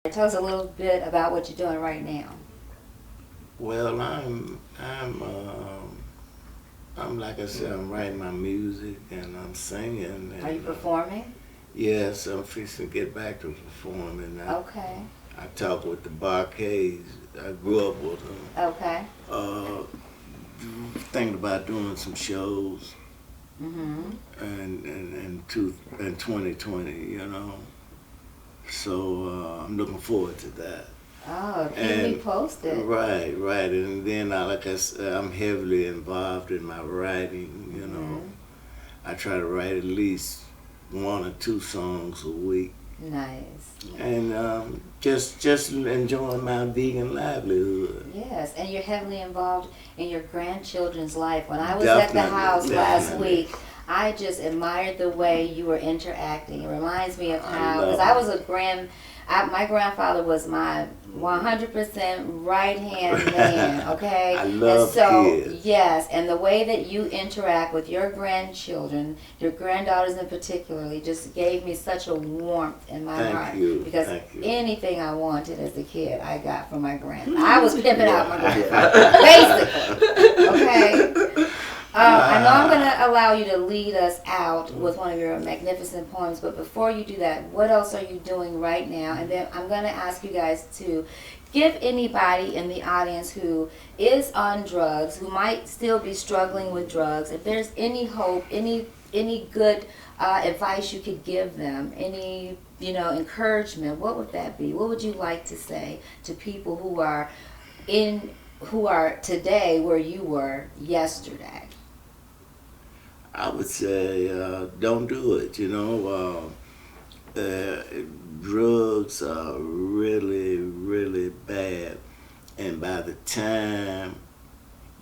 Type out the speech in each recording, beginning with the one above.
Tell us a little bit about what you're doing right now. Well, I'm like I said, I'm writing my music and I'm singing. Are you And performing? yes, I'm fixing to get back to performing. Okay. I talk with the Barcades. I grew up with them. Okay. Uh, Thinking about doing some shows Mhm. in 2020. So I'm looking forward to that. Oh, keep me And posted. right, and then like I said, I'm heavily involved in my writing. Mhm. I try to write at least one or two songs a week, Nice. and just enjoying my vegan livelihood. Yes, and you're heavily involved in your grandchildren's life. When I was at the Definitely, house last definitely. week, I just admired the way you were interacting. It reminds me of I how, because love I was it. my grandfather was my 100% right hand man, okay? I And love so, kids. yes, and the way that you interact with your grandchildren, your granddaughters in particularly, just gave me such a warmth in my heart. Because Thank you. anything I wanted as a kid, I got from my grandfather. I was pimping out my grandfather, Yeah. basically, okay? I know I'm going to allow you to lead us out with one of your magnificent poems, but before you do that, what else are you doing right now? And then I'm going to ask you guys to give anybody in the audience who is on drugs, who might still be struggling with drugs, if there's any hope, any good advice you could give them, any encouragement, what would that be? What would you like to say to people who are today where you were yesterday? I would say don't do it. Drugs are really, really bad, and by the time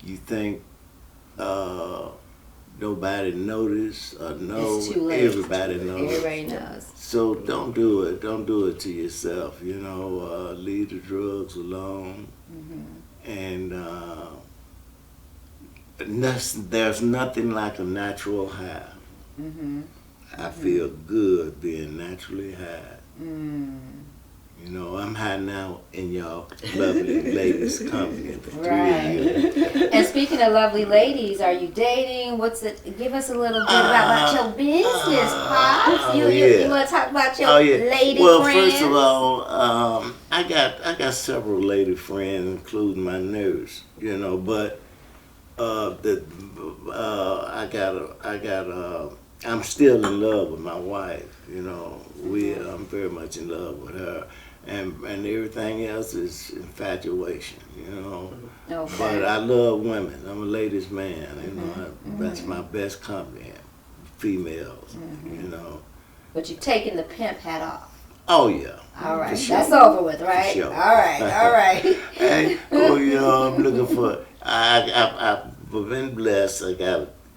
you think nobody noticed or know, It's too late. everybody knows. Everybody knows. So don't do it. Don't do it to yourself. Leave the drugs alone, and there's nothing like a natural high. Mm-hmm. I feel good being naturally high. Mm. I'm high now in y'all lovely ladies' company. The three Right. of you. And speaking of lovely ladies, are you dating? What's it? Give us a little bit about your business, Pops. You want to talk about your lady Well, friends? first of all, I got several lady friends, including my nurse. But I'm still in love with my wife. I'm very much in love with her, and everything else is infatuation. Okay. But I love women. I'm a ladies' man. That's my best company, females. But you've taken the pimp hat off. Oh yeah. All right, For sure. that's over with, right? For sure. All right, all right. And I'm looking for. I've been blessed.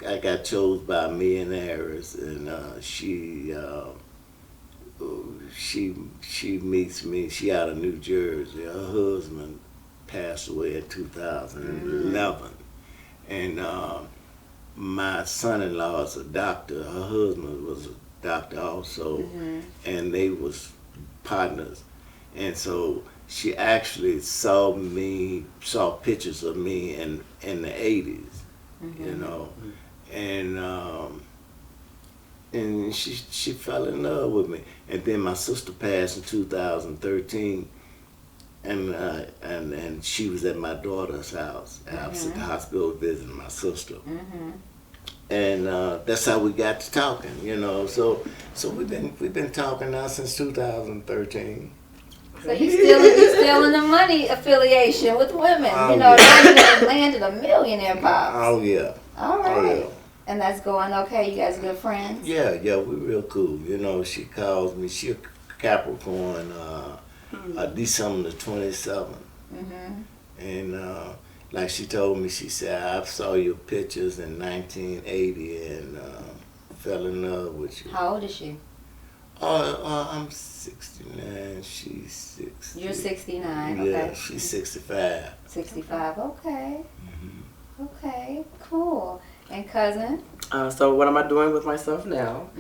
I got chosen by millionaires, and she meets me. She out of New Jersey. Her husband passed away in 2011, and my son-in-law is a doctor. Her husband was a doctor also, and they was partners. And so she actually saw pictures of me in the 80s, and she fell in love with me. And then my sister passed in 2013, and she was at my daughter's house. I was at the hospital visiting my sister. And that's how we got to talking, So we've been talking now since 2013. So you still in the money affiliation with women. Oh, Now yeah. you done landed a millionaire, Pops. Oh yeah. All right. Oh yeah. And that's going okay. You guys are good friends. Yeah, we real cool. She calls me. She a Capricorn, December the 27th, and like she told me, she said I saw your pictures in 1980 and fell in love with you. How old is she? I'm 69. She's 60. You're 69. Yeah, Okay. she's 65. 65. Okay. Okay. Cool. And cousin? So what am I doing with myself now?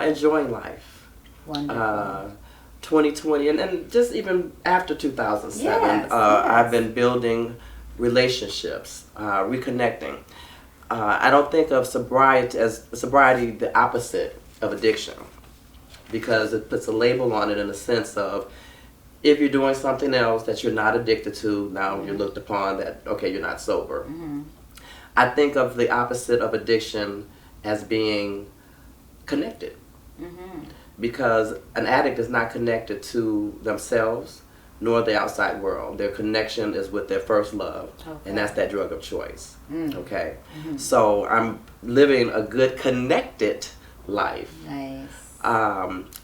Enjoying life. Wonderful. 2020, and just even after 2007, Yes, I've been building relationships, reconnecting. I don't think of sobriety the opposite of addiction, because it puts a label on it in the sense of, if you're doing something else that you're not addicted to, now you're looked upon that, okay, you're not sober. I think of the opposite of addiction as being connected. Because an addict is not connected to themselves nor the outside world. Their connection is with their first love, and that's that drug of choice. Okay? So I'm living a good connected life. Nice.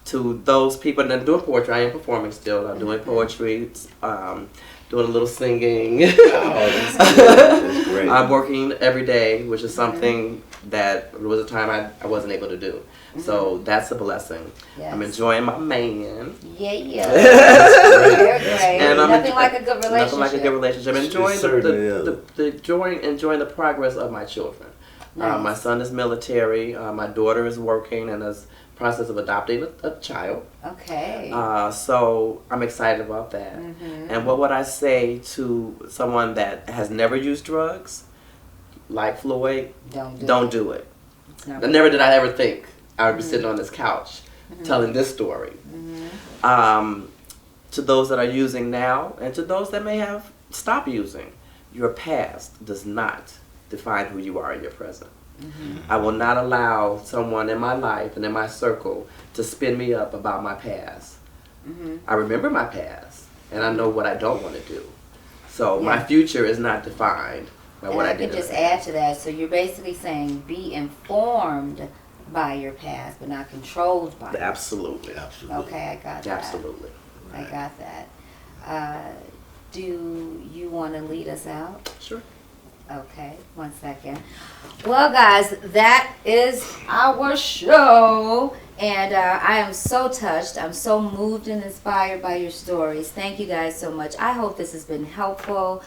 To those people that are doing poetry. I am performing still. I'm doing poetry, doing a little singing. That's great. I'm working every day, which is something that was a time I wasn't able to do. So that's a blessing. Yes. I'm enjoying my man. Yeah. They're great. And Nothing like a good relationship. Nothing like a good relationship. Enjoying certainly is. enjoying the progress of my children. Nice. My son is military. My daughter is working and is process of adopting a child. Okay. So I'm excited about that. And what would I say to someone that has never used drugs, like Floyd? Don't do it. Never did I ever think I would be sitting on this couch telling this story. To those that are using now, and to those that may have stopped using, your past does not define who you are in your present. I will not allow someone in my life and in my circle to spin me up about my past. I remember my past, and I know what I don't want to do. So my future is not defined by what I did. I could just add to that. So you're basically saying be informed by your past, but not controlled by it. Absolutely. Okay, I got that. Absolutely. I got that. Do you want to lead us out? Sure. Okay, 1 second. Well, guys, that is our show. And I am so touched. I'm so moved and inspired by your stories. Thank you guys so much. I hope this has been helpful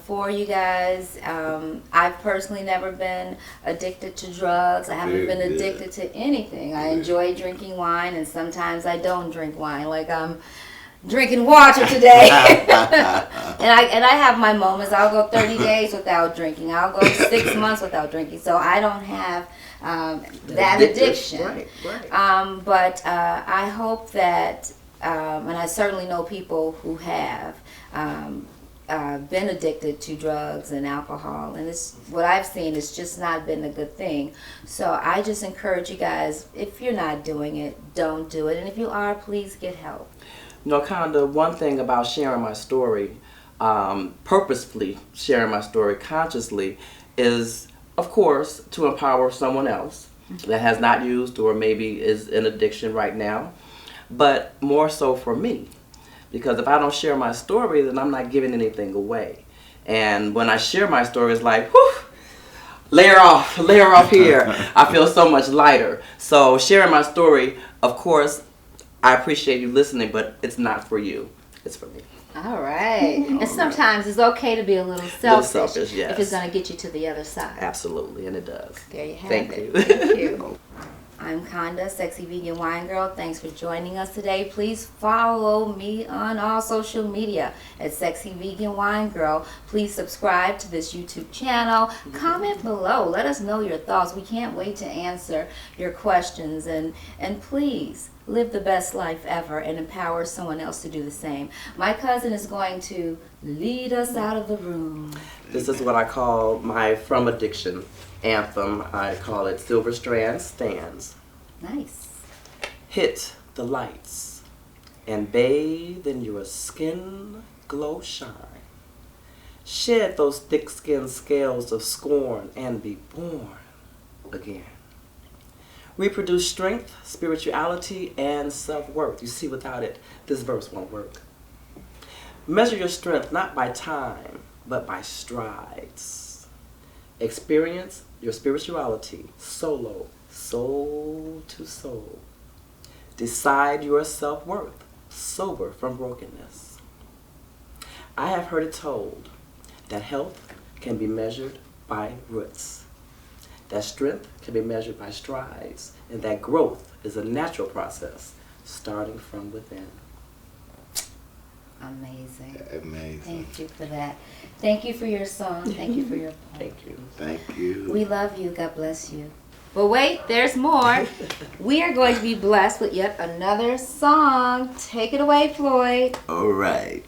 for you guys. I've personally never been addicted to drugs. I haven't been addicted to anything. I enjoy drinking wine, and sometimes I don't drink wine. Like I'm drinking water today. and I have my moments. I'll go 30 days without drinking. I'll go 6 months without drinking. So I don't have that addiction. Right. But I hope that, and I certainly know people who have been addicted to drugs and alcohol, and it's what I've seen. It's just not been a good thing. So I just encourage you guys, if you're not doing it, don't do it, and if you are, please get help. Kind of one thing about sharing my story, purposefully sharing my story consciously, is, of course, to empower someone else that has not used or maybe is in addiction right now, but more so for me. Because if I don't share my story, then I'm not giving anything away. And when I share my story, it's like, whew, layer off here. I feel so much lighter. So sharing my story, of course, I appreciate you listening, but it's not for you. It's for me. All right. And sometimes it's okay to be a little selfish, yes. if it's going to get you to the other side. Absolutely, and it does. There you have Thank it. you. Thank you. I'm Conda, Sexy Vegan Wine Girl. Thanks for joining us today. Please follow me on all social media at Sexy Vegan Wine Girl. Please subscribe to this YouTube channel. Comment below. Let us know your thoughts. We can't wait to answer your questions. And please live the best life ever and empower someone else to do the same. My cousin is going to lead us out of the room. This is what I call my From Addiction anthem. I call it Silver Strand Stands. Nice. Hit the lights and bathe in your skin glow shine. Shed those thick-skinned scales of scorn and be born again. Reproduce strength, spirituality, and self-worth. You see, without it, this verse won't work. Measure your strength not by time, but by strides. Experience your spirituality solo, soul to soul. Decide your self-worth, sober from brokenness. I have heard it told that health can be measured by roots, that strength can be measured by strides, and that growth is a natural process, starting from within. Amazing. Amazing. Thank you for that. Thank you for your song. Thank you for your poem. Thank you. Thank you. We love you. God bless you. But wait, there's more. We are going to be blessed with yet another song. Take it away, Floyd. All right.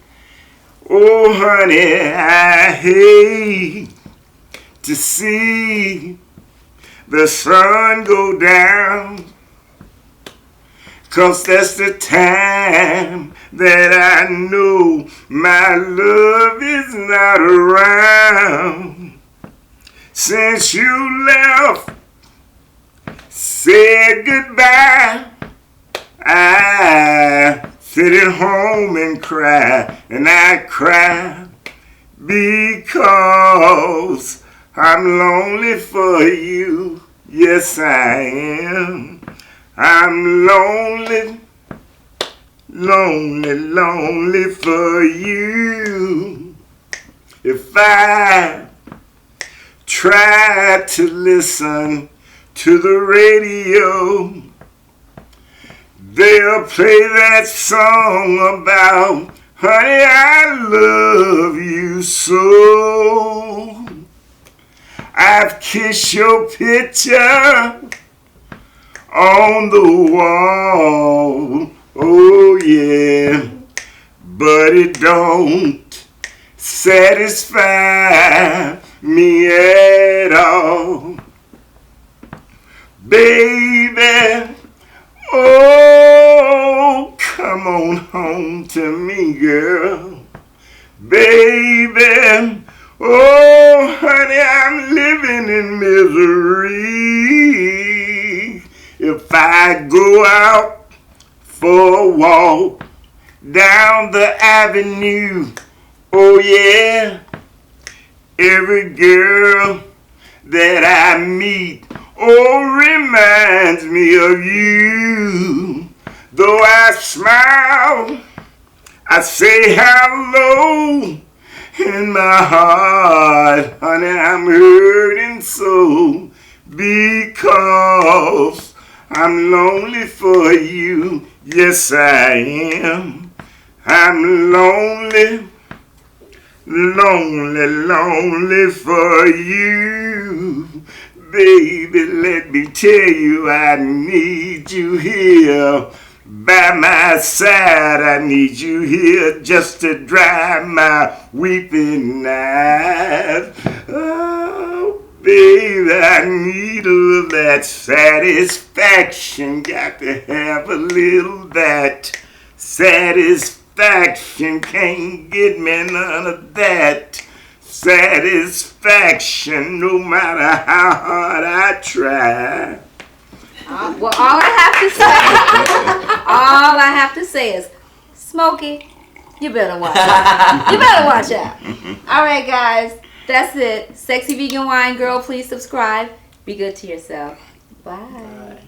Oh, honey, I hate to see the sun go down, 'cause that's the time that I know my love is not around. Since you left, said goodbye, I sit at home and cry, and I cry because I'm lonely for you. Yes, I am. I'm lonely, lonely, lonely for you. If I try to listen to the radio, they'll play that song about, honey, I love you so. I've kissed your picture on the wall, oh yeah, but it don't satisfy me at all. Baby, oh, come on home to me, girl. Baby, oh, honey, I'm living in misery. If I go out for a walk down the avenue, oh yeah, every girl that I meet, oh, reminds me of you. Though I smile, I say hello. In my heart, honey, I'm hurting so, because I'm lonely for you. Yes, I am. I'm lonely, lonely, lonely for you. Baby, let me tell you, I need you here by my side. I need you here just to dry my weeping eyes. Oh, baby, I need a little that satisfaction. Got to have a little that satisfaction. Can't get me none of that satisfaction, no matter how hard I try. Well, all I have to say is, Smokey, you better watch out. You better watch out. All right, guys, that's it. Sexy Vegan Wine Girl, please subscribe. Be good to yourself. Bye.